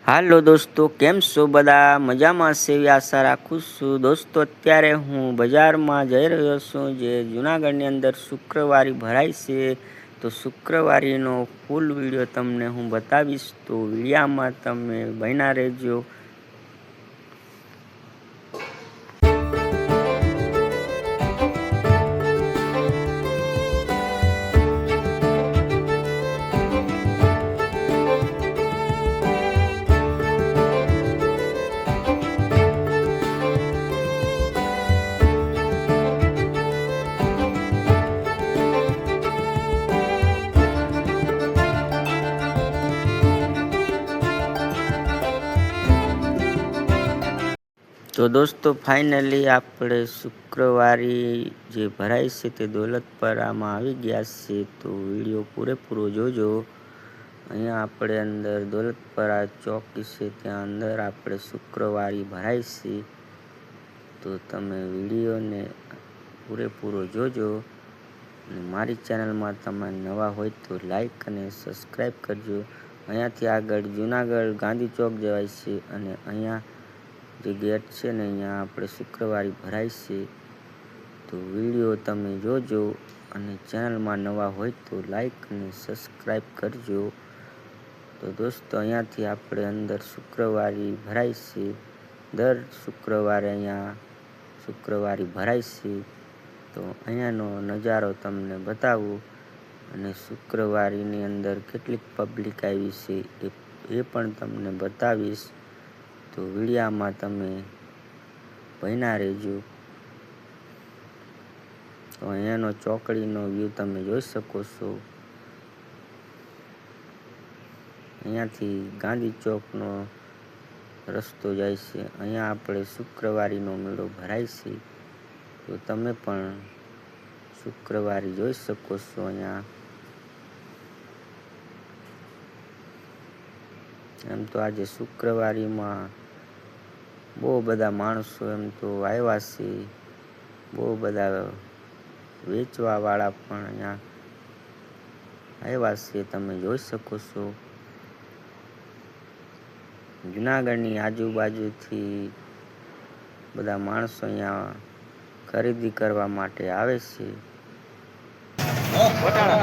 હાલો દોસ્તો, કેમ છો? બધા મજામાં છે એવી આશા રાખું છું। દોસ્તો, અત્યારે હું બજારમાં જઈ રહ્યો છું, જે જૂનાગઢની અંદર શુક્રવારી ભરાય છે। તો શુક્રવારીનો ફૂલ વિડીયો તમને હું બતાવીશ, તો વિડીયામાં તમે બન્યા રહેજો। તો દોસ્તો, ફાઇનલી આપણે શુક્રવારી જે ભરાય છે તે દોલતપરામાં આવી ગયા છે। તો વિડીયો પૂરેપૂરો જોજો। અહીંયા આપણે અંદર દોલતપરા ચોકી છે, ત્યાં અંદર આપણે શુક્રવારી ભરાય છે। તો તમે વિડીયોને પૂરેપૂરો જોજો અને મારી ચેનલમાં તમે નવા હોય તો લાઈક અને સબસ્ક્રાઈબ કરજો। અહીંયાથી આગળ જૂનાગઢ ગાંધી ચોક જવાય છે અને અહીંયા જે ગેટ છે ને, અહીંયા આપણે શુક્રવારી ભરાય છે। તો વિડીયો તમે જોજો અને ચેનલમાં નવા હોય તો લાઈક અને સબસ્ક્રાઈબ કરજો। તો દોસ્તો, અહીંયાથી આપણે અંદર શુક્રવારી ભરાય છે। દર શુક્રવારે અહીંયા શુક્રવારી ભરાય છે। તો અહીંયાનો નજારો તમને બતાવું અને શુક્રવારીની અંદર કેટલીક પબ્લિક આવી છે એ પણ તમને બતાવીશ। તો વિડીયામાં તમે બન્યા રહેજો। તો અહીંયાનો ચોકડીનો વ્યૂ તમે જોઈ શકો છો। અહીંયાથી ગાંધી ચોકનો રસ્તો જાય છે। અહીંયા આપણે શુક્રવારીનો મેળો ભરાય છે। તો તમે પણ શુક્રવારી જોઈ શકો છો। અહીંયા એમ તો આજે શુક્રવારીમાં બહુ બધા માણસો એમ તો આવ્યા છે। બહુ બધા વેચવાવાળા પણ અહીંયા આવ્યા છે, તમે જોઈ શકો છો। જૂનાગઢની આજુબાજુથી બધા માણસો અહીંયા ખરીદી કરવા માટે આવે છે। બટાણા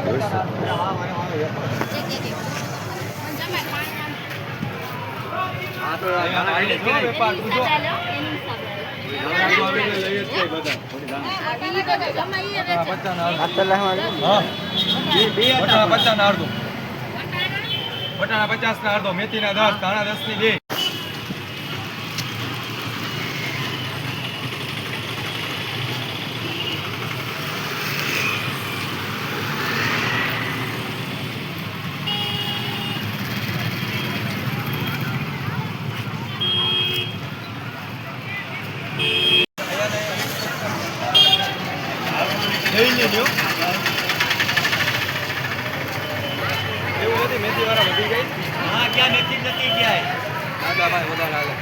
50 ના અડધો, મેથીના 10, ધાણા 10 ની 2। मेथी वाला वधी गई। हाँ, क्या मेथी नहीं क्या है? आधा भाई बता डालो।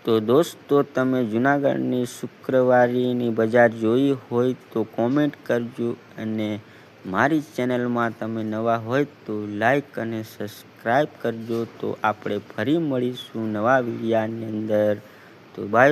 તો દોસ્તો, તમે જૂનાગઢની શુક્રવારીની બજાર જોઈ હોય તો કોમેન્ટ કરજો અને મારી ચેનલમાં તમે નવા હોય તો લાઈક અને સબસ્ક્રાઈબ કરજો। તો આપણે ફરી મળીશું નવા વિડીયાની અંદર। તો બાય।